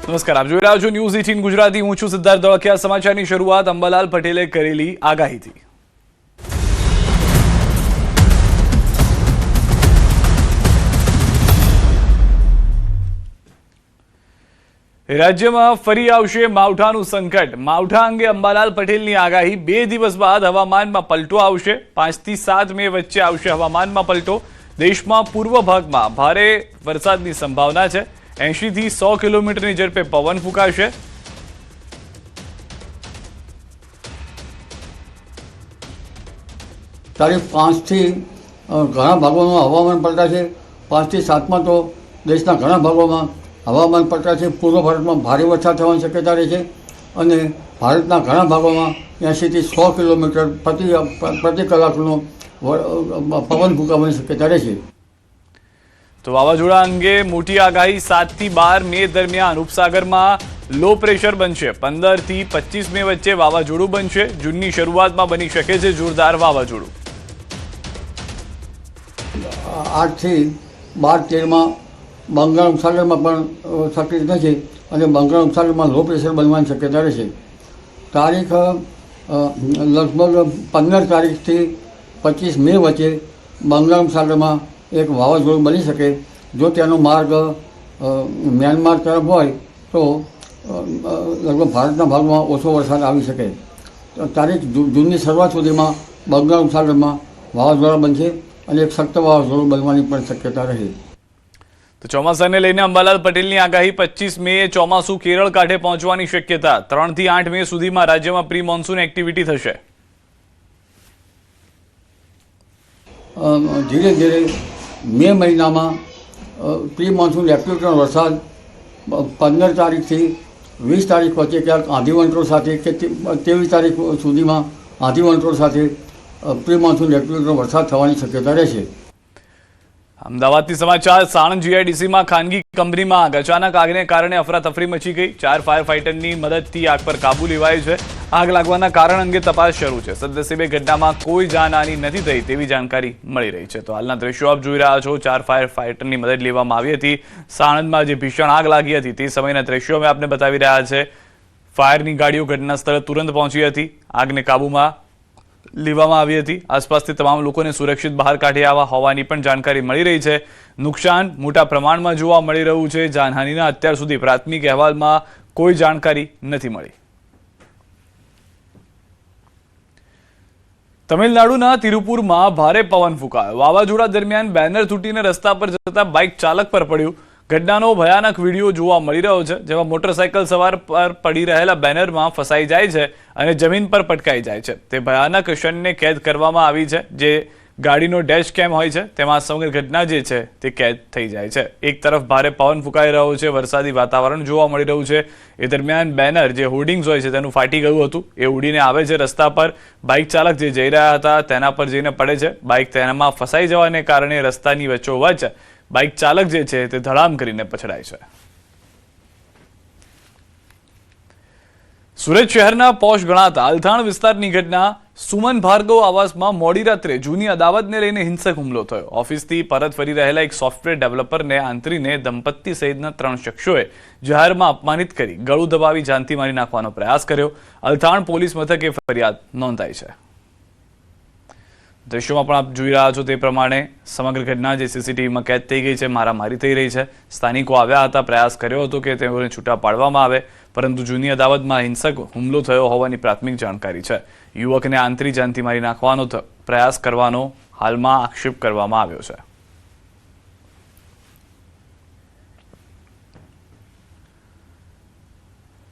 નમસ્કાર, આપ જોઈ રહ્યા છો ન્યૂઝ 18 ગુજરાતી. હું છું સિદ્ધાર્થ ધોળકિયા. સમાચારની શરૂઆત અંબાલાલ પટેલે કરેલી આગાહીથી. રાજ્યમાં ફરી આવશે માવઠાનું સંકટ. માવઠા અંગે અંબાલાલ પટેલની આગાહી. 2 દિવસ બાદ હવામાનમાં પલટો આવશે. 5 થી 7 મે વચ્ચે આવશે હવામાનમાં પલટો. દેશમાં પૂર્વ ભાગમાં ભારે વરસાદની સંભાવના છે. 80 થી 100 કિલોમીટરની ઝડપે પવન ફૂંકાશે. તારીખ 5 થી ઘણા ભાગોમાં હવામાન પલટાશે. 5 થી 7માં તો દેશના ઘણા ભાગોમાં હવામાન પલટાશે. પૂર્વ ભારતમાં ભારે વરસાદ થવાની શક્યતા રહે છે અને ભારતના ઘણા ભાગોમાં 80 થી 100 કિલોમીટર પ્રતિ કલાકનો પવન ફૂંકાવાની શક્યતા રહેશે. તો વાવાઝોડા અંગે મોટી આગાહી. 7 થી 12 મે દરમિયાન ઉપસાગરમાં લો પ્રેશર બનશે. 15 થી 25 મે વચ્ચે વાવાઝોડું બનશે. જૂનની શરૂઆતમાં બની શકે છે જોરદાર વાવાઝોડું. 8 થી 12-13માં બંગાળ ઉપસાગરમાં પણ સક્રિય થશે અને બંગાળ ઉપસાગરમાં લો પ્રેશર બનવાની શક્યતા રહેશે. તારીખ લગભગ 15 તારીખથી 25 મે વચ્ચે બંગાળ ઉપસાગરમાં એક વાવાઝોડું બની શકે. જો તેનો માર્ગ મ્યાનમાર તરફ હોય તો લગભગ ભારતના ભાગમાં ઓછો વરસાદ આવી શકે. તારીખ જૂનની શરૂઆત સુધીમાં બંગાળ ઉપસાગરમાં વાવાઝોડા બનશે અને એક સખ્ત વાવાઝોડું બનવાની પણ શક્યતા રહે. તો ચોમાસાને લઈને અંબાલાલ પટેલની આગાહી. 25 મે ચોમાસું કેરળ કાંઠે પહોંચવાની શક્યતા. 3 થી 8 મે સુધીમાં રાજ્યમાં પ્રી મોન્સૂન એક્ટિવિટી થશે. ધીરે ધીરે મે મહિનામાં પ્રી મોન્સૂન એક્ટિવિટીનો વરસાદ 15 તારીખથી 20 તારીખ વચ્ચે ક્યાંક આંધી વંટોળ સાથે કે 23 તારીખ સુધીમાં આંધી વંટોળ સાથે પ્રી મોન્સૂન એક્ટિવિટીનો વરસાદ થવાની શક્યતા રહેશે. અમદાવાદથી સમાચાર. સાણંદ જીઆઈડીસીમાં ખાનગી કંપનીમાં આગ. અચાનક આગને કારણે અફરાતફરી મચી ગઈ. 4 ફાયર ફાઇટરની મદદથી આગ પર કાબુ લેવાયો છે. આગ લાગવાના કારણ અંગે તપાસ શરૂ છે. સદનસીબે ઘટનામાં કોઈ જાનહાની નથી થઈ તેવી જાણકારી મળી રહી છે. તો હાલના દ્રશ્યો આપ જોઈ રહ્યા છો. 4 ફાયર ફાઇટરની મદદ લેવામાં આવી હતી. સાણંદમાં જે ભીષણ આગ લાગી હતી તે સમયના દ્રશ્યો અમે આપને બતાવી રહ્યા છે. ફાયરની ગાડીઓ ઘટના સ્થળે તુરંત પહોંચી હતી. આગને કાબૂમાં લેવામાં આવી હતી. આસપાસથી તમામ લોકોને સુરક્ષિત બહાર કાઢી આવ્યા હોવાની પણ જાણકારી મળી રહી છે. નુકસાન મોટા પ્રમાણમાં જોવા મળી રહ્યું છે. જાનહાનિના અત્યાર સુધી પ્રાથમિક અહેવાલમાં કોઈ જાણકારી નથી મળી. તમિલનાડુના તિરુપુરમાં ભારે પવન ફૂંકાયો. વાવાઝોડા દરમિયાન બેનર તૂટીને રસ્તા પર જતા બાઇક ચાલક પર પડ્યું. ઘટનાનો ભયાનક વિડીયો જોવા મળી રહ્યો છે, જેમાં મોટરસાયકલ સવાર પર પડી રહેલા બેનરમાં ફસાઈ જાય છે અને જમીન પર પટકાઈ જાય છે. તે ભયાનક ક્ષણને કેદ કરવામાં આવી છે. જે ગાડીનો ડેશ કેમ હોય છે તેમાં સમગ્ર ઘટના જે છે તે કેદ થઈ જાય છે. એક તરફ ભારે પવન ફૂંકાઈ રહ્યો છે, વરસાદી વાતાવરણ જોવા મળી રહ્યું છે. એ દરમિયાન બેનર જે હોર્ડિંગ્સ હોય છે તેનું ફાટી ગયું હતું. એ ઉડીને આવે છે રસ્તા પર. બાઇક ચાલક જે જઈ રહ્યા હતા તેના પર જઈને પડે છે. બાઇક તેનામાં ફસાઈ જવાને કારણે રસ્તાની વચ્ચોવચ્ચ બાઇક ચાલક જે છે તે ધડામ કરીને પછડાય છે. સુરત શહેરના પોશ ગણાતા અલથાણ વિસ્તારની ઘટના. સુમન ભાર્ગવ આવાસમાં મોડી રાત્રે જૂની અદાવતને લઈને હિંસક હુમલો થયો. ઓફિસથી પરત ફરી રહેલા એક સોફ્ટવેર ડેવલપરને આંતરીને દંપતી સહિતના 3 શખ્સોએ જાહેરમાં અપમાનિત કરી ગળું દબાવી જાનથી મારી નાખવાનો પ્રયાસ કર્યો. અલથાણ પોલીસ મથકે ફરિયાદ નોંધાઈ છે. દ્રશ્યોમાં પણ આપ જોઈ રહ્યા છો તે પ્રમાણે સમગ્ર ઘટના જે સીસીટીવીમાં કેદ થઈ ગઈ છે. મારામારી થઈ રહી છે. સ્થાનિકો આવ્યા હતા, પ્રયાસ કર્યો હતો કે તેઓને છૂટા પાડવામાં આવે, પરંતુ જૂની અદાવતમાં હિંસક હુમલો થયો હોવાની પ્રાથમિક જાણકારી છે. યુવકને આંતરી જાનથી મારી નાખવાનો પ્રયાસ કરવાનો હાલમાં આક્ષેપ કરવામાં આવ્યો છે.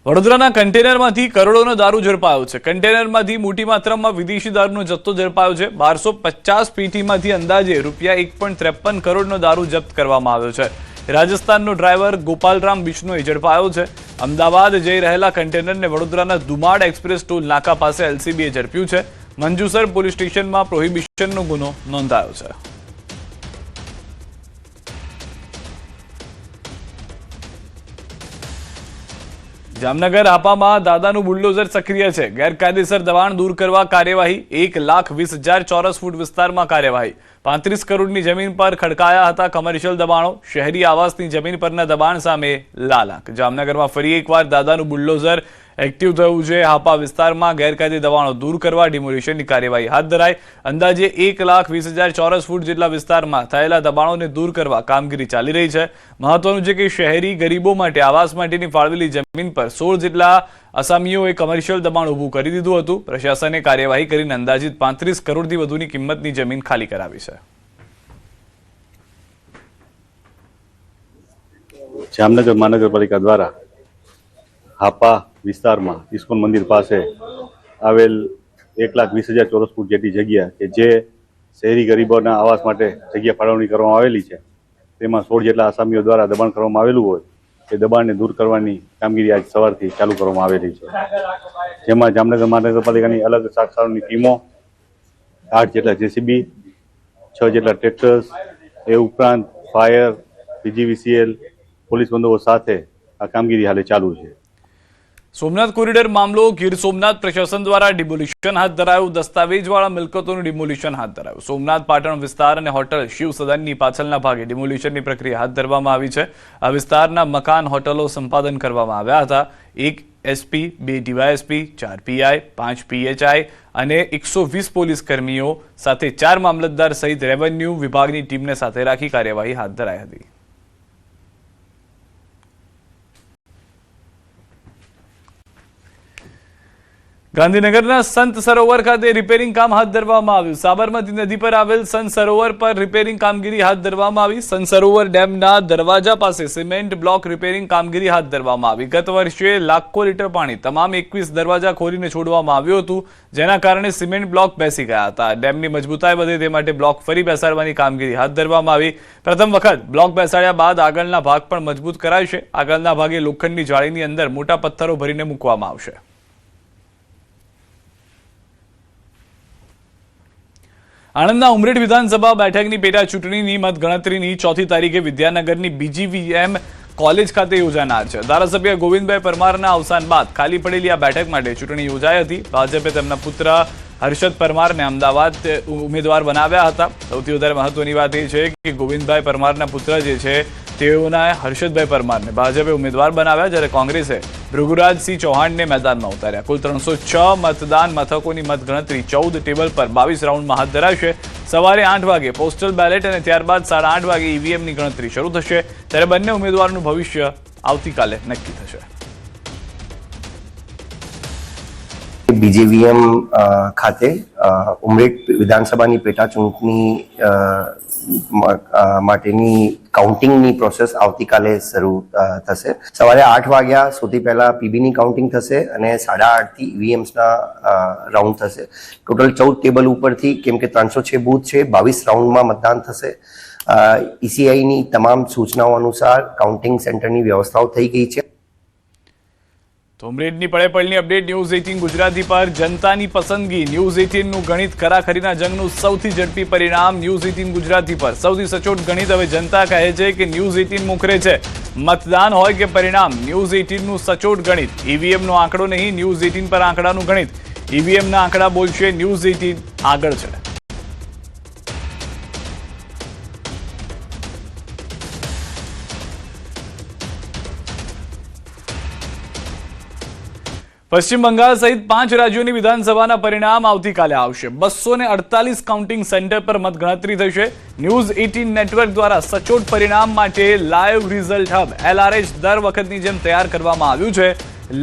વડોદરાના કન્ટેનરમાંથી કરોડોનો દારૂ ઝડપાયો છે. કન્ટેનરમાંથી મોટી માત્રામાં વિદેશી દારૂનો જથ્થો ઝડપાયો છે. 1250 પેટીમાંથી અંદાજે ₹1.53 કરોડનો દારૂ જપ્ત કરવામાં આવ્યો છે. રાજસ્થાનનો ડ્રાઈવર ગોપાલરામ બિશ્નોઈ ઝડપાયો છે. અમદાવાદ જઈ રહેલા કન્ટેનરને વડોદરાના દુમાડ એક્સપ્રેસ ટોલ નાકા પાસે એલસીબીએ ઝડપ્યું છે. મંજુસર પોલીસ સ્ટેશનમાં પ્રોહિબિશનનો ગુનો નોંધાયો છે. જામનગર હાપામાં દાદાનું બુલડોઝર સક્રિય છે. ગેરકાયદેસર દબાણ દૂર કરવા કાર્યવાહી. 1,20,000 ચોરસ ફૂટ વિસ્તારમાં કાર્યવાહી. 35 કરોડની જમીન પર ખડકાયા હતા કમર્શિયલ દબાણો. શહેરી આવાસની જમીન પરના દબાણ સામે લાલાક. જામનગરમાં ફરી એકવાર દાદાનું બુલડોઝર એક્ટિવ થયું છે. હાપા વિસ્તારમાં ગેરકાયદે દબાણો દૂર કરવા ડિમોલિશનની કાર્યવાહી હાથ ધરાઈ. અંદાજે 1,20,000 ચોરસ ફૂટ જેટલા વિસ્તારમાં થયેલા દબાણોને દૂર કરવા કામગીરી ચાલી રહી છે. મહત્વનું છે કે શહેરી ગરીબો માટે આવાસ માટેની ફાળવેલી જમીન પર 16 જેટલા અસામીઓએ કમર્શિયલ દબાણ ઊભું કરી દીધું હતું. પ્રશાસને કાર્યવાહી કરીને અંદાજિત 35 કરોડથી વધુની કિંમતની જમીન ખાલી કરાવી છે. જામનગર મહાનગરપાલિકા દ્વારા હાપા વિસ્તારમાં ઇસ્કોન મંદિર પાસે આવેલ 1,20,000 ચોરસ ફૂટ જેટલી જગ્યા કે જે શહેરી ગરીબોના આવાસ માટે જગ્યા ફાળવણી કરવામાં આવેલી છે, તેમાં 16 જેટલા આસામીઓ દ્વારા દબાણ કરવામાં આવેલું હોય તે દબાણને દૂર કરવાની કામગીરી આજ સવારથી ચાલુ કરવામાં આવેલી છે. જેમાં જામનગર મહાનગરપાલિકાની અલગ શાખાઓની ટીમો, 8 જેટલા જેસીબી, 6 જેટલા ટ્રેક્ટર્સ, એ ઉપરાંત ફાયર, પીજીવીસીએલ, પોલીસ બંદોબસ્ત સાથે આ કામગીરી હાલે ચાલુ છે. સોમનાથ કોરિડોર મામલો. ગીર સોમનાથ પ્રશાસન દ્વારા ડિમોલિશન હાથ ધરાયું. દસ્તાવેજવાળા મિલકતોનું ડિમોલિશન હાથ ધરાયું. સોમનાથ પાટણ વિસ્તાર અને હોટલ શિવ સદનની પાછળના ભાગે ડિમોલિશનની પ્રક્રિયા હાથ ધરવામાં આવી છે. આ વિસ્તારના મકાન, હોટલો સંપાદન કરવામાં આવ્યા હતા. 1 એસપી, 2 ડીવાયએસપી, 4 પીઆઈ, 5 પીએચઆઈ અને 120 પોલીસ કર્મીઓ સાથે 4 મામલતદાર સહિત રેવન્યુ વિભાગની ટીમને સાથે રાખી કાર્યવાહી હાથ ધરાઈ હતી. ગાંધીનગરના સંત સરોવર ખાતે રિપેરિંગ કામ હાથ ધરવામાં આવ્યું. સાબરમતી નદી પર આવેલ સંત સરોવર પર રિપેરિંગ કામગીરી હાથ ધરવામાં આવી. સંત સરોવર ડેમના દરવાજા પાસે સિમેન્ટ બ્લોક રિપેરિંગ કામગીરી હાથ ધરવામાં આવી. ગત વર્ષે લાખો લીટર પાણી તમામ 21 દરવાજા ખોલીને છોડવામાં આવ્યું હતું, જેના કારણે સિમેન્ટ બ્લોક બેસી ગયા હતા. ડેમની મજબૂતાઈ વધે તે માટે બ્લોક ફરી બેસાડવાની કામગીરી હાથ ધરવામાં આવી. પ્રથમ વખત બ્લોક બેસાડ્યા બાદ આગળના ભાગ પણ મજબૂત કરાશે. આગળના ભાગે લોખંડની જાળીની અંદર મોટા પથ્થરો ભરીને મૂકવામાં આવશે. આણંદના ઉમરેઠ વિધાનસભા બેઠકની પેટા ચૂંટણીની મતગણતરીની 4મી તારીખે વિદ્યાનગરની BGVM કોલેજ ખાતે યોજાનાર છે. ધારાસભ્ય ગોવિંદભાઈ પરમારના અવસાન બાદ ખાલી પડેલી આ બેઠક માટે ચૂંટણી યોજાઈ હતી. ભાજપે તેમના પુત્ર હર્ષદ પરમારને અમદાવાદ ઉમેદવાર બનાવ્યા હતા. સૌથી વધારે મહત્વની વાત એ છે કે ગોવિંદભાઈ પરમારના પુત્ર જે છે તેઓના હર્ષદભાઈ પરમારને ભાજપે ઉમેદવાર બનાવ્યા, જ્યારે કોંગ્રેસે ભૃગુરાજસિંહ ચૌહાણને મેદાનમાં ઉતાર્યા. કુલ 306 મતદાન મથકોની મતગણતરી 14 ટેબલ પર 22 રાઉન્ડમાં હાથ ધરાશે. સવારે 8 વાગે પોસ્ટલ બેલેટ અને ત્યારબાદ 8:30 વાગે ઈવીએમની ગણતરી શરૂ થશે. ત્યારે બંને ઉમેદવારોનું ભવિષ્ય આવતીકાલે નક્કી થશે. BGVM ખાતે ઉમરેઠ વિધાનસભાની પેટા ચૂંટણી માટેની કાઉન્ટિંગની પ્રોસેસ આવતીકાલે શરૂ થશે. સવારે 8 વાગ્યા સુધી પહેલા પીબીની કાઉન્ટિંગ થશે અને 8:30 થી ઈવીએમ્સના રાઉન્ડ થશે. ટોટલ 14 ટેબલ ઉપરથી, કેમ કે 306 બૂથ છે, 22 રાઉન્ડમાં મતદાન થશે. ECIની તમામ સૂચનાઓ અનુસાર કાઉન્ટિંગ સેન્ટરની વ્યવસ્થાઓ થઈ ગઈ છે. તો ઉમરેઠની પડે અપડેટ ન્યૂઝ 18 ગુજરાતી પર. જનતાની પસંદગી ન્યૂઝ 18નું ગણિત, ખરાખરીના જંગનું સૌથી ઝડપી પરિણામ ન્યૂઝ 18 ગુજરાતી પર. સૌથી સચોટ ગણિત હવે જનતા કહે છે કે ન્યૂઝ 18 મોખરે છે. મતદાન હોય કે પરિણામ, ન્યૂઝ 18નું સચોટ ગણિત. ઈવીએમનો આંકડો નહીં, ન્યૂઝ 18 પર આંકડાનું ગણિત. ઈવીએમના આંકડા બોલશે, ન્યૂઝ 18 આગળ છે. પશ્ચિમ બંગાળ સહિત 5 રાજ્યોની વિધાનસભાના પરિણામ આવતીકાલે આવશે. 248 કાઉન્ટિંગ સેન્ટર પર મતગણતરી થશે. ન્યૂઝ 18 નેટવર્ક દ્વારા સચોટ પરિણામ માટે લાઈવ રિઝલ્ટ હબ LRH દર વખતની જેમ તૈયાર કરવામાં આવ્યું છે.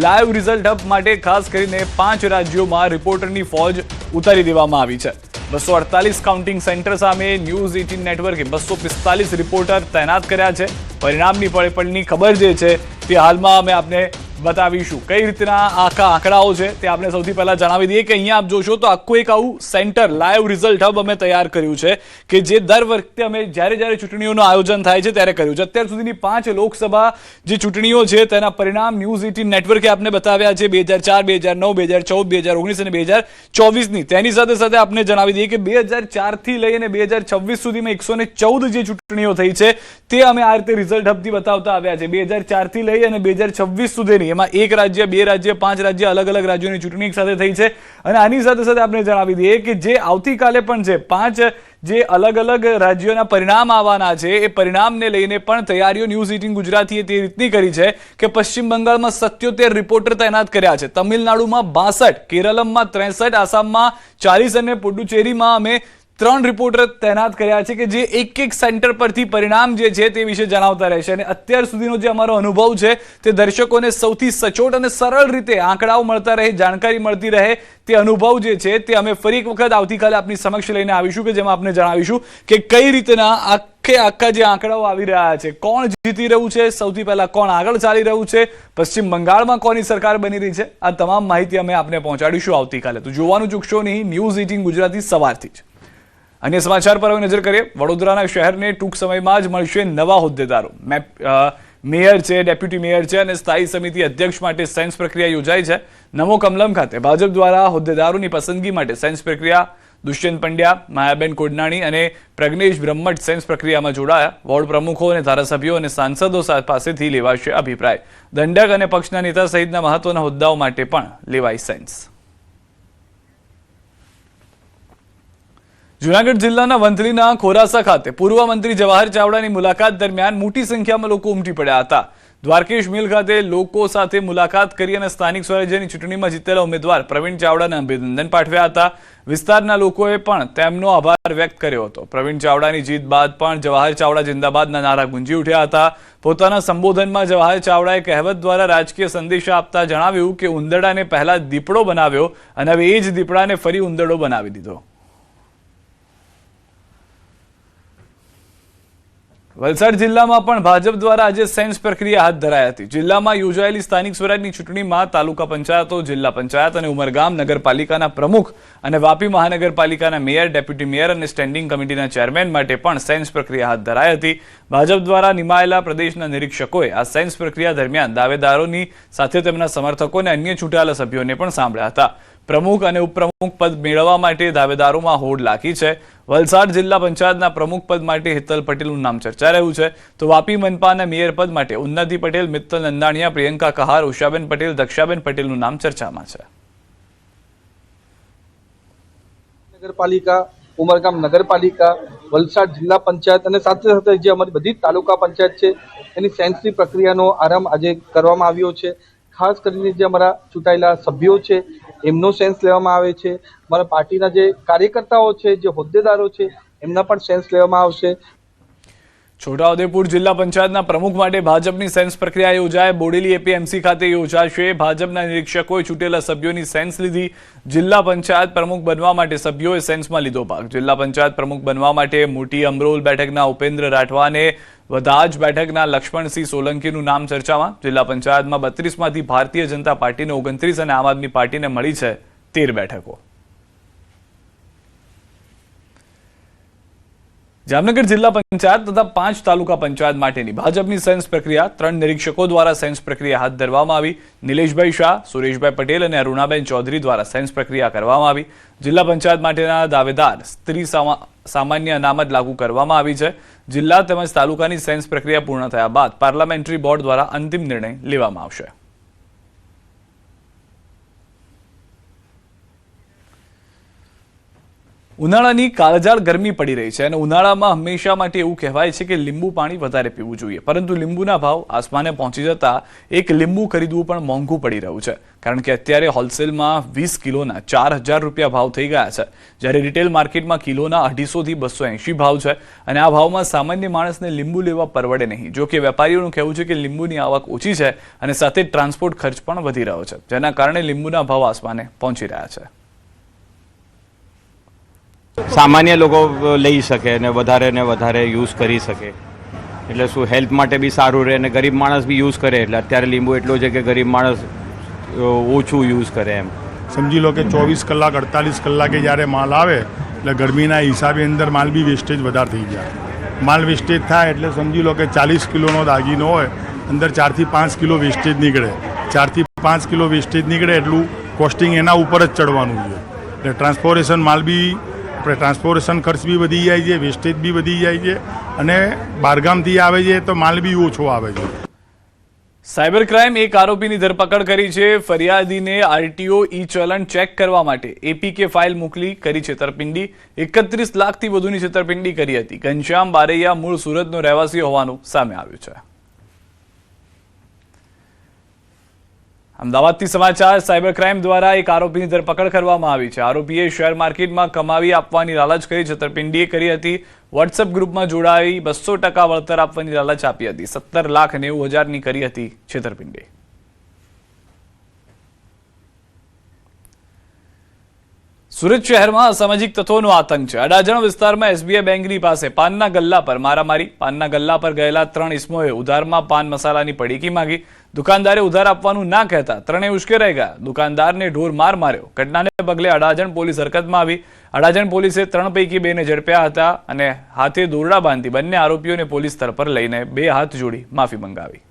લાઈવ રિઝલ્ટ હબ માટે ખાસ કરીને 5 રાજ્યોમાં રિપોર્ટરની ફોજ ઉતારી દેવામાં આવી છે. 248 કાઉન્ટિંગ સેન્ટર સામે ન્યૂઝ 18 નેટવર્કે 245 રિપોર્ટર તૈનાત કર્યા છે. પરિણામની પડની ખબર જે છે તે હાલમાં અમે આપને બતાવીશું. કઈ રીતના આખા આંકડાઓ છે તે આપણે સૌથી પહેલા જણાવી દઈએ કે અહીંયા આપ જોશો તો આખું એક આવું સેન્ટર લાઈવ રિઝલ્ટ હબ અમે તૈયાર કર્યું છે કે જે દર વખતે અમે જ્યારે ચૂંટણીઓનું આયોજન થાય છે ત્યારે કર્યું છે. અત્યાર સુધીની 5 લોકસભા જે ચૂંટણીઓ છે તેના પરિણામ ન્યૂઝ 18 નેટવર્કે આપને બતાવ્યા છે. 2004, 2009, 2014, 2019 અને 2024ની. તેની સાથે સાથે આપને જણાવી દઈએ કે 2004 થી લઈ અને 2026 સુધીમાં 114 જે ચૂંટણીઓ થઈ છે તે અમે આ રીતે રિઝલ્ટ હબથી બતાવતા આવ્યા છે. 2004 થી લઈ અને 2026 સુધીની નહીં, એમાં 1 રાજ્ય, 2 રાજ્ય, 5 રાજ્ય, અલગ અલગ રાજ્યોની ચૂંટણી એક સાથે થઈ છે. અને આની સાથે સાથે આપણે જણાવી દઈએ કે જે આવતીકાલે પણ છે 5 જે અલગ અલગ રાજ્યોના પરિણામ આવવાના છે, એ પરિણામને લઈને પણ તૈયારીઓ ન્યૂઝ 18 ગુજરાતીએ તે રીતની કરી છે કે પશ્ચિમ બંગાળમાં 77 રિપોર્ટર તૈનાત કર્યા છે, તમિલનાડુમાં 62, કેરળમાં 63, આસામમાં 40 અને પુડુચેરીમાં અમે 3 રિપોર્ટર તૈનાત કર્યા છે કે જે એક સેન્ટર પરથી પરિણામ જે છે તે વિશે જણાવતા રહેશે. અને અત્યાર સુધીનો જે અમારો અનુભવ છે તે દર્શકોને સૌથી સચોટ અને સરળ રીતે આંકડાઓ મળતા રહે, જાણકારી મળતી રહે તે અનુભવ જે છે તે અમે ફરી એક વખત આવતીકાલે આપની સમક્ષ લઈને આવીશું કે જેમાં આપને જણાવીશું કે કઈ રીતના આખા જે આંકડાઓ આવી રહ્યા છે, કોણ જીતી રહ્યું છે, સૌથી પહેલા કોણ આગળ ચાલી રહ્યું છે, પશ્ચિમ બંગાળમાં કોની સરકાર બની રહી છે, આ તમામ માહિતી અમે આપને પહોંચાડીશું આવતીકાલે. તો જોવાનું ચૂકશો નહીં ન્યૂઝ 18 ગુજરાતી સવારથી જ. અન્ય સમાચાર પર નજર કરીએ. વડોદરાના શહેરને ટૂંક સમયમાં જ મળશે નવા હોદ્દેદારો. મેયર છે, ડેપ્યુટી મેયર છે અને સ્થાયી સમિતિ અધ્યક્ષ માટે સેન્સ પ્રક્રિયા યોજાઈ છે. નમો કમલમ ખાતે ભાજપ દ્વારા હોદ્દેદારોની પસંદગી માટે સેન્સ પ્રક્રિયા. દુષ્યંત પંડ્યા, માયાબેન કોડનાણી અને પ્રજ્ઞેશ બ્રહ્મટ સેન્સ પ્રક્રિયામાં જોડાયા. વોર્ડ પ્રમુખો અને ધારાસભ્યો અને સાંસદો પાસેથી લેવાશે અભિપ્રાય. દંડક અને પક્ષના નેતા સહિતના મહત્વના હોદ્દાઓ માટે પણ લેવાય સેન્સ. જૂનાગઢ જિલ્લાના વંથલીના ખોરાસા ખાતે પૂર્વ મંત્રી જવાહર ચાવડાની મુલાકાત દરમિયાન મોટી સંખ્યામાં લોકો ઉમટી પડ્યા હતા. દ્વારકેશ મિલ ખાતે લોકો સાથે મુલાકાત કરી અને સ્થાનિક સ્વરાજ્યની ચૂંટણીમાં જીતેલા ઉમેદવાર પ્રવીણ ચાવડાને અભિનંદન પાઠવ્યા હતા. વિસ્તારના લોકોએ પણ તેમનો આભાર વ્યક્ત કર્યો હતો. પ્રવીણ ચાવડાની જીત બાદ પણ જવાહર ચાવડા જિંદાબાદના નારા ગુંજી ઉઠ્યા હતા. પોતાના સંબોધનમાં જવાહર ચાવડાએ કહેવત દ્વારા રાજકીય સંદેશા આપતા જણાવ્યું કે ઉંદરડાને પહેલા દીપડો બનાવ્યો અને હવે એ જ દીપડાને ફરી ઉંદરડો બનાવી દીધો. વલસાડ જિલ્લામાં પણ ભાજપ દ્વારા આજે સેન્સ પ્રક્રિયા હાથ ધરાઈ હતી. જિલ્લામાં યોજાયેલી સ્થાનિક સ્વરાજની ચૂંટણીમાં તાલુકા પંચાયતો, જિલ્લા પંચાયત અને ઉમરગામ નગરપાલિકાના પ્રમુખ અને વાપી મહાનગરપાલિકાના મેયર, ડેપ્યુટી મેયર અને સ્ટેન્ડિંગ કમિટીના ચેરમેન માટે પણ સેન્સ પ્રક્રિયા હાથ ધરાઈ હતી. ભાજપ દ્વારા નિમાયેલા પ્રદેશના નિરીક્ષકોએ આ સેન્સ પ્રક્રિયા દરમિયાન દાવેદારોની સાથે તેમના સમર્થકો અને અન્ય ચૂંટાયેલા સભ્યોને પણ સાંભળ્યા હતા. પ્રમુખ અને ઉપપ્રમુખ પદ મેળવવા માટે દાવેદારોમાં હોડ લાગી છે. વલસાડ જિલ્લા પંચાયતના પ્રમુખ પદ માટે હિતલ પટેલનું નામ ચર્ચા રહ્યું છે, તો વાપી મનપાના મેયર પદ માટે ઉન્નતિ પટેલ, મિત્તલ નંદાણીયા, પ્રિયંકા કહાર, ઉષાબેન પટેલ, દક્ષાબેન પટેલનું નામ ચર્ચામાં છે. નગરપાલિકા, ઉમરગામ નગરપાલિકા, વલસાડ જિલ્લા પંચાયત અને સાથે સાથે જે અમારી બધી તાલુકા પંચાયત છે એની સેન્સની પ્રક્રિયાનો આરંભ આજે કરવામાં આવ્યો છે. ખાસ કરીને જે અમારા ચૂંટાયેલા સભ્યો છે એમનો સેન્સ લેવામાં આવે છે. અમારા પાર્ટીના જે કાર્યકર્તાઓ છે, જે હોદ્દેદારો છે એમના પણ સેન્સ લેવામાં આવશે. છોટાઉદેપુર જિલ્લા પંચાયતના પ્રમુખ માટે ભાજપની સેન્સ પ્રક્રિયા યોજાય. બોડેલી એપીએમસી ખાતે યોજાશે. ભાજપના નિરીક્ષકોએ ચૂંટેલા સભ્યોની સેન્સ લીધી. જિલ્લા પંચાયત પ્રમુખ બનવા માટે સભ્યોએ સેન્સમાં લીધો ભાગ. જિલ્લા પંચાયત પ્રમુખ બનવા માટે મોટી અમરોલ બેઠકના ઉપેન્દ્ર રાઠવાને, વધાજ બેઠકના લક્ષ્મણસિંહ સોલંકીનું નામ ચર્ચામાં. જિલ્લા પંચાયતમાં 32માંથી ભારતીય જનતા પાર્ટીને 29 અને આમ આદમી પાર્ટીને મળી છે 13 બેઠકો. જામનગર જિલ્લા પંચાયત તથા 5 તાલુકા પંચાયત માટેની ભાજપની સેન્સ પ્રક્રિયા. 3 નિરીક્ષકો દ્વારા સેન્સ પ્રક્રિયા હાથ ધરવામાં આવી. નિલેશભાઈ શાહ, સુરેશભાઈ પટેલ અને અરુણાબેન ચૌધરી દ્વારા સેન્સ પ્રક્રિયા કરવામાં આવી. જિલ્લા પંચાયત માટેના દાવેદાર સ્ત્રી સામાન્ય અનામત લાગુ કરવામાં આવી છે. જિલ્લા તેમજ તાલુકાની સેન્સ પ્રક્રિયા પૂર્ણ થયા બાદ પાર્લામેન્ટરી બોર્ડ દ્વારા અંતિમ નિર્ણય લેવામાં આવશે. ઉનાળાની કાળઝાળ ગરમી પડી રહી છે અને ઉનાળામાં હંમેશા માટે એવું કહેવાય છે કે લીંબુ પાણી વધારે પીવું જોઈએ, પરંતુ લીંબુના ભાવ આસમાને પહોંચી જતા એક લીંબુ ખરીદવું પણ મોંઘું પડી રહ્યું છે. કારણ કે અત્યારે હોલસેલમાં 20 કિલોના 4000 રૂપિયા ભાવ થઈ ગયા છે, જ્યારે રિટેલ માર્કેટમાં કિલોના 250 થી 280 ભાવ છે. અને આ ભાવમાં સામાન્ય માણસને લીંબુ લેવા પરવડે નહીં. જો કે વેપારીઓનું કહેવું છે કે લીંબુની આવક ઓછી છે અને સાથે ટ્રાન્સપોર્ટ ખર્ચ પણ વધી રહ્યો છે, જેના કારણે લીંબુના ભાવ આસમાને પહોંચી રહ્યા છે. સામાન્ય લોકો લઈ શકે અને વધારે યુઝ કરી શકે, એટલે શું હેલ્થ માટે બી સારું રહે અને ગરીબ માણસ બી યુઝ કરે. એટલે અત્યારે લીંબુ એટલું છે કે ગરીબ માણસ ઓછું યુઝ કરે એમ. સમજી લો કે 24 કલાક 48 કલાકે જ્યારે માલ આવે એટલે ગરમીના હિસાબે અંદર માલ બી વેસ્ટેજ વધારે થઈ જાય. માલ વેસ્ટેજ થાય એટલે સમજી લો કે 40 કિલોનો દાગીનો હોય, અંદર 4 થી 5 કિલો વેસ્ટેજ નીકળે. 4 થી 5 કિલો વેસ્ટેજ નીકળે એટલું કોસ્ટિંગ એના ઉપર જ ચડવાનું છે. એટલે ટ્રાન્સપોર્ટેશન માલ બી ટ્રાન્સપોર્ટેશન ખર્ચ બી વધી જાય છે, વેસ્ટેજ બી વધી જાય છે અને બહારગામથી આવે છે તો માલ બી ઓછો આવે છે. સાયબર ક્રાઇમ એક આરોપીની ધરપકડ કરી છે. ફરિયાદીને આરટીઓ ઈ ચલણ ચેક કરવા માટે એપીકે ફાઇલ મોકલી કરી છેતરપિંડી. 31 લાખથી વધુની છેતરપિંડી કરી હતી. ઘનશ્યામ બારૈયા મૂળ સુરતનો રહેવાસી હોવાનું સામે આવ્યું છે. અમદાવાદથી સમાચાર. સાયબર ક્રાઇમ દ્વારા એક આરોપીની ધરપકડ કરવામાં આવી છે. આરોપીએ શેર માર્કેટમાં કમાવી આપવાની લાલચ કરી છેતરપિંડી કરી હતી. વોટ્સએપ ગ્રુપમાં જોડાઈ 200% વળતર આપવાની લાલચ આપી હતી. 17,90,000ની કરી હતી છેતરપિંડી. સુરત શહેરમાં અસામાજિક તત્વોનો આતંક છે. અડાજણ વિસ્તારમાં એસબીઆઈ બેંકની પાસે પાનના ગલ્લા પર મારામારી. પાનના ગલ્લા પર ગયેલા 3 ઇસમોએ ઉધારમાં પાન મસાલાની પડીકી માંગી. દુકાનદારે ઉધાર આપવાનું ના કહેતા ત્રણેય ઉશ્કેરાઈ ગયા. દુકાનદારને ઢોર માર માર્યો. ઘટનાને પગલે અડાજણ પોલીસ હરકતમાં આવી. અડાજણ પોલીસે 3 પૈકી 2ને ઝડપ્યા હતા અને હાથે દોરડા બાંધી બંને આરોપીઓને પોલીસ સ્થળ પર લઈને 2 હાથ જોડી માફી મંગાવી.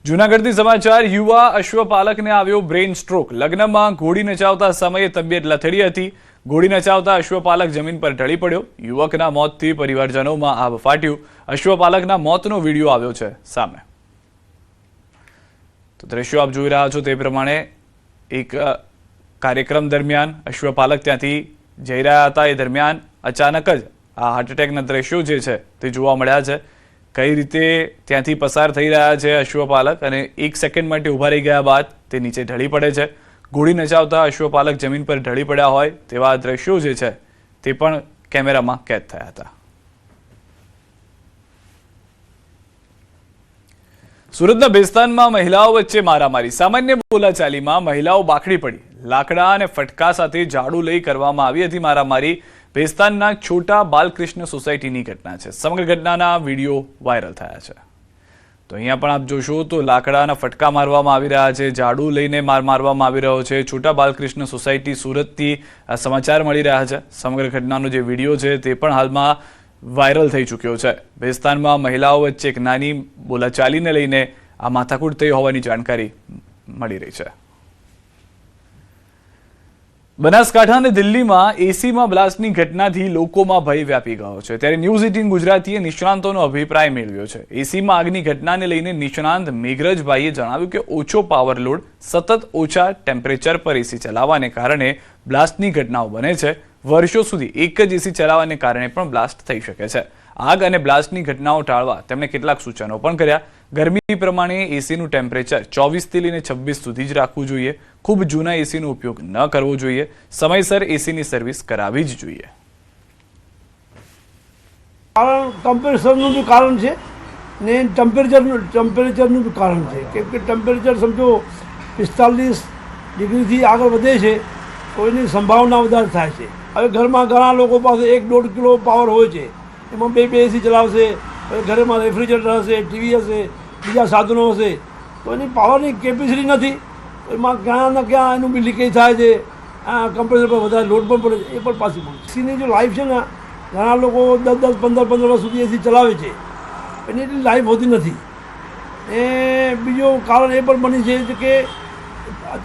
જૂનાગઢથી સમાચાર. યુવા અશ્વપાલકને આવ્યો બ્રેઇન સ્ટ્રોક. લગ્નમાં ઘોડી નચાવતા સમયે તબિયત લથડી હતી. ઘોડી નચાવતા અશ્વપાલક જમીન પર ઢળી પડ્યો. યુવકના મોતથી પરિવારજનોમાં આભ ફાટ્યું. અશ્વપાલકના મોતનો વિડીયો આવ્યો છે સામે. તો દ્રશ્યો આપ જોઈ રહ્યા છો તે પ્રમાણે એક કાર્યક્રમ દરમિયાન અશ્વપાલક ત્યાંથી જઈ રહ્યા હતા. એ દરમિયાન અચાનક જ આ હાર્ટ એટેકના દ્રશ્યો જે છે તે જોવા મળ્યા છે. કઈ રીતે ત્યાંથી પસાર થઈ રહ્યા છે અશ્વપાલક અને 1 સેકન્ડ માટે ઊભા રહી ગયા બાદ તે નીચે ઢળી પડે છે. ઘોડી નચાવતા અશ્વપાલક જમીન પર ઢળી પડ્યા હોય તેવા દ્રશ્યો જે છે તે પણ કેમેરામાં કેદ થયા હતા. સુરતના ભેસ્તાનમાં મહિલાઓ વચ્ચે મારામારી. સામાન્ય બોલાચાલીમાં મહિલાઓ બાખડી પડી. લાકડા અને ફટકા સાથે ઝાડુ લઈ કરવામાં આવી હતી મારામારી. ભેસ્તાનના છોટા બાલકૃષ્ણ સોસાયટીની ઘટના છે. સમગ્ર ઘટનાના વિડીયો વાયરલ થયા છે. તો અહીંયા પણ આપ જોશો તો લાકડાના ફટકા મારવામાં આવી રહ્યા છે. ઝાડુ લઈને મારવામાં આવી રહ્યો છે. છોટા બાલકૃષ્ણ સોસાયટી સુરતથી સમાચાર મળી રહ્યા છે. સમગ્ર ઘટનાનો જે વિડીયો છે તે પણ હાલમાં વાયરલ થઈ ચૂક્યો છે. ભેસ્તાનમાં મહિલાઓ વચ્ચે એક નાની બોલાચાલીને લઈને આ માથાકૂટ થઈ હોવાની જાણકારી મળી રહી છે. બનાસકાંઠા અને દિલ્હીમાં એસીમાં બ્લાસ્ટની ઘટનાથી લોકોમાં ભય વ્યાપી ગયો છે. ત્યારે ન્યૂઝ 18 ગુજરાતીએ નિષ્ણાંતોનો અભિપ્રાય મેળવ્યો છે. એસીમાં આગની ઘટનાને લઈને નિષ્ણાંત મેઘરજભાઈએ જણાવ્યું કે ઓછો પાવર લોડ, સતત ઓછા ટેમ્પરેચર પર એસી ચલાવવાને કારણે બ્લાસ્ટની ઘટનાઓ બને છે. વર્ષો સુધી એક જ એસી ચલાવવાને કારણે પણ બ્લાસ્ટ થઈ શકે છે. આગ અને બ્લાસ્ટની ઘટનાઓ ટાળવા તેમણે કેટલાક સૂચનો પણ કર્યા. ગરમી પ્રમાણે એસીનું ટેમ્પરેચર 24 થી લઈને 26 સુધી જ રાખવું જોઈએ. ખૂબ જૂના એસીનો ઉપયોગ ન કરવો જોઈએ. સમયસર એસીની સર્વિસ કરાવવી જ જોઈએ. ટેમ્પરેચરનું બી કારણ છે ને ટેમ્પરેચરનું બી કારણ છે. કેમ કે ટેમ્પરેચર સમજો 45 ડિગ્રીથી આગળ વધે છે તો એની સંભાવના વધારે થાય છે. હવે ઘરમાં ઘણા લોકો પાસે 1-1.5 કિલો પાવર હોય છે. એમાં 2 એસી ચલાવશે. ઘરમાં રેફ્રિજરેટર હશે, ટીવી હશે, બીજા સાધનો હશે તો એની પાવરની કેપેસિટી નથી. એમાં ક્યાં ને ક્યાં એનું બી લીકેજ થાય છે. કમ્પ્રેસર પર વધારે લોડ પણ પડે છે. એ પણ પાછી મળે. એસીની જો લાઈફ છે ને, ઘણા લોકો 10-10, 15-15 વર્ષ સુધી એસી ચલાવે છે. એની એટલી લાઈફ હોતી નથી. એ બીજું કારણ એ પણ બની છે કે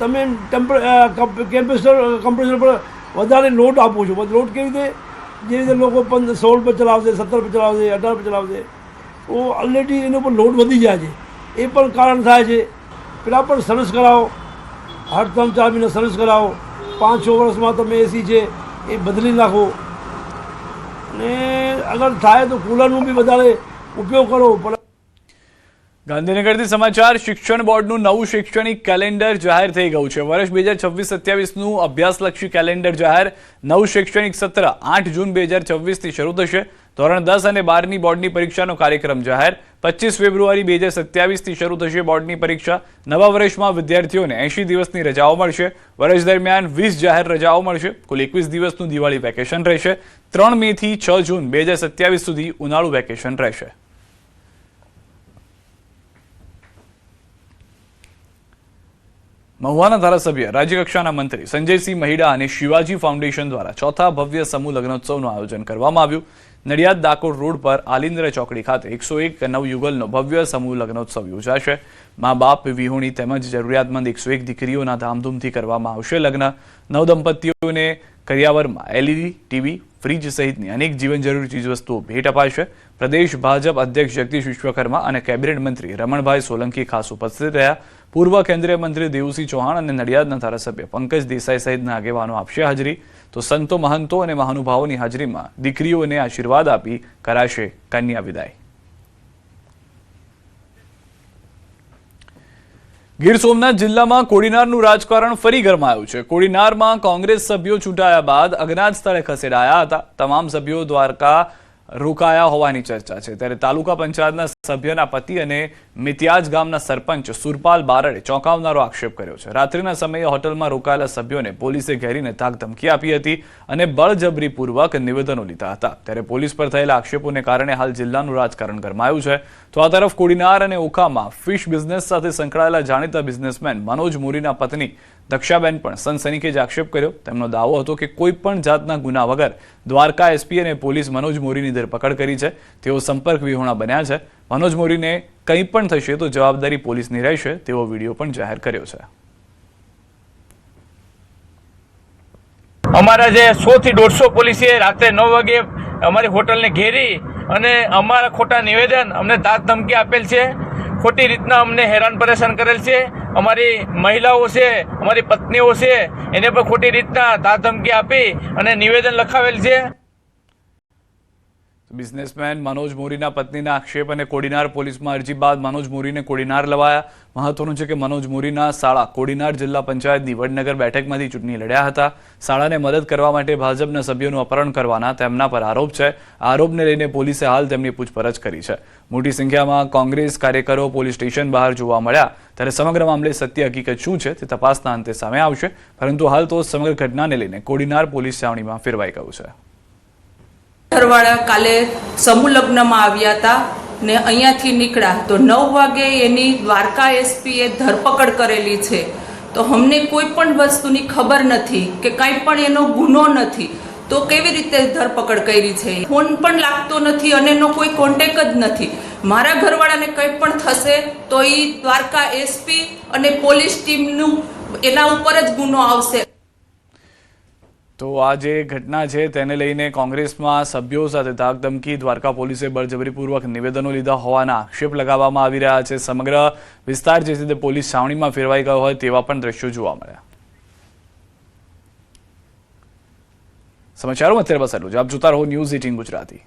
તમે કમ્પ્રેસર પર વધારે લોડ આપો છો. લોડ કેવી રીતે? જે રીતે લોકો 16 પર ચલાવશે, 17 પર ચલાવશે, 18 પર ચલાવશે તો ઓલરેડી એનો પર લોડ વધી જાય છે. એ પણ કારણ થાય છે. પેલા પણ સર્વિસ કરાવો, હર 3-4 મહિના સર્વિસ કરાવો. 5-6 વર્ષમાં તમે એસી છે એ બદલી નાખો. અને અગર થાય તો કુલરનું બી વધારે ઉપયોગ કરો. ગાંધીનગરથી સમાચાર. શિક્ષણ બોર્ડનું નવું શૈક્ષણિક કેલેન્ડર જાહેર થઈ ગયું છે. વર્ષ 2026-27નું અભ્યાસલક્ષી કેલેન્ડર જાહેર. નવું શૈક્ષણિક સત્ર 8 જૂન 2026થી શરૂ થશે. ધોરણ 10 અને 12ની બોર્ડની પરીક્ષાનો કાર્યક્રમ જાહેર. 25 ફેબ્રુઆરી 2027થી શરૂ થશે બોર્ડની પરીક્ષા. નવા વર્ષમાં વિદ્યાર્થીઓને 80 દિવસની રજાઓ મળશે. વર્ષ દરમિયાન 20 જાહેર રજાઓ મળશે. કુલ 21 દિવસનું દિવાળી વેકેશન રહેશે. 3 મે થી 6 જૂન 2027 સુધી ઉનાળુ વેકેશન રહેશે. મહુવાના ધારાસભ્ય, રાજ્યકક્ષાના મંત્રી સંજયસિંહ મહિડા અને શિવાજી ફાઉન્ડેશન દ્વારા ચોથા ભવ્ય સમૂહ લગ્નોત્સવનું આયોજન કરવામાં આવ્યું. નડિયાદ ડાકોર રોડ પર આલિન્દ્ર ચોકડી ખાતે 101 નવયુગલનો ભવ્ય સમૂહ લગ્નોત્સવ યોજાશે. મા બાપ, વિહોણી તેમજ જરૂરિયાતમંદ 101 દીકરીઓના ધામધૂમથી કરવામાં આવશે લગ્ન. નવદંપતીઓને કરિયાવરમાં LED, ટીવી, ફ્રીજ સહિતની અનેક જીવન જરૂરી ચીજવસ્તુઓ ભેટ અપાશે. પ્રદેશ ભાજપ અધ્યક્ષ જગદીશ વિશ્વકર્મા અને કેબિનેટ મંત્રી રમણભાઈ સોલંકી ખાસ ઉપસ્થિત રહ્યા. પૂર્વ કેન્દ્રીય મંત્રી દેવુસિંહ ચૌહાણ અને નડિયાદના ધારાસભ્ય પંકજ દેસાઈ સહિતના આગેવાનો આપશે હાજરી. તો સંતો, મહંતો અને મહાનુભાવોની હાજરીમાં દીકરીઓને આશીર્વાદ આપી કરાશે કન્યા વિદાય. ગીર સોમનાથ જિલ્લામાં કોડીનારનું રાજકારણ ફરી ગરમાયું છે. કોડીનારમાં કોંગ્રેસ સભ્યો ચૂંટાયા બાદ અજ્ઞાત સ્થળે ખસેડાયા હતા. તમામ સભ્યો દ્વારકા રોકાયા હોવાની ચર્ચા છે. ત્યારે તાલુકા પંચાયતના સભ્યના પતિ અને મિતિયાજ ગામના સરપંચ સુરપાલ બારડે ચોંકાવનારો આક્ષેપ કર્યો છે. રાત્રિના સમયે હોટલમાં રોકાયેલા સભ્યોને પોલીસે ઘેરીને ધાક ધમકી આપી હતી અને બળજબરીપૂર્વક નિવેદનો લીધા હતા. ત્યારે પોલીસ પર થયેલા આક્ષેપોને કારણે હાલ જિલ્લાનું રાજકારણ ગરમાયું છે. તો આ તરફ કોડીનાર અને ઓખામાં ફિશ બિઝનેસ સાથે સંકળાયેલા જાણીતા બિઝનેસમેન મનોજ મોરીના પત્ની દક્ષાબેન પણ સનસનીખેજ આક્ષેપ કર્યો. તેમનો દાવો હતો કે કોઈ પણ જાતના ગુના વગર દ્વારકા એસપી અને પોલીસ મનોજ મોરીની ધરપકડ કરી છે. તેઓ સંપર્ક વિહોણા બન્યા છે. મનોજ મોરીને કંઈ પણ થશે તો જવાબદારી પોલીસની રહેશે તેવો વિડીયો પણ જાહેર કર્યો છે. અમારા જે 100 થી 150 પોલીસે રાત્રે 9 વાગે અમારી હોટલને ઘેરી અને અમારા ખોટા નિવેદન અમને ધાક ધમકી આપેલ છે. ખોટી રીતના અમને હેરાન પરેશાન કરેલ છે. અમારી મહિલાઓ છે, અમારી પત્નીઓ છે, એને પણ ખોટી રીતના ધાક ધમકી આપી અને નિવેદન લખાવેલ છે. બિઝનેસમેન મનોજ મોરીના પત્નીના આક્ષેપ અને કોડીનાર પોલીસમાં અરજી બાદ મનોજ મોરીને કોડીનાર લવાયા. મહત્વનું છે કે મનોજ મોરીના શાળા કોડીનાર જિલ્લા પંચાયતની વડનગર બેઠકમાંથી ચૂંટણી લડ્યા હતા. શાળાને મદદ કરવા માટે ભાજપના સભ્યોનું અપહરણ કરવાના તેમના પર આરોપ છે. આરોપને લઈને પોલીસે હાલ તેમની પૂછપરછ કરી છે. મોટી સંખ્યામાં કોંગ્રેસ કાર્યકરો પોલીસ સ્ટેશન બહાર જોવા મળ્યા. ત્યારે સમગ્ર મામલે સત્ય હકીકત શું છે તે તપાસના અંતે સામે આવશે. પરંતુ હાલ તો સમગ્ર ઘટનાને લઈને કોડીનાર પોલીસ છાવણીમાં ફેરવાઈ ગયું છે. ઘરવાળા કાલે સમૂહ લગ્નમાં આવ્યા હતા ને અહીંયાથી નીકળ્યા તો 9 વાગે એની દ્વારકા એસપીએ ધરપકડ કરેલી છે. તો અમને કોઈ પણ વસ્તુની ખબર નથી કે કાંઈ પણ એનો ગુનો નથી. તો કેવી રીતે ધરપકડ કરી છે? ફોન પણ લાગતો નથી અને એનો કોઈ કોન્ટેક જ નથી. મારા ઘરવાળાને કંઈ પણ થશે તો એ દ્વારકા એસપી અને પોલીસ ટીમનું એના ઉપર જ ગુનો આવશે. તો આ જે ઘટના છે તેને લઈને કોંગ્રેસમાં સભ્યો સાથે ધાકધમકી, દ્વારકા પોલીસે બળજબરીપૂર્વક નિવેદનો લીધા હોવાના આક્ષેપ લગાવવામાં આવી રહ્યા છે. સમગ્ર વિસ્તાર જે છે તે પોલીસ છાવણીમાં ફેરવાઈ ગયો હોય તેવા પણ દ્રશ્યો જોવા મળ્યા. સમાચારોમાં અત્યારે બસ એટલું જ. આપ જોતા રહો ન્યૂઝ 18 ગુજરાતી.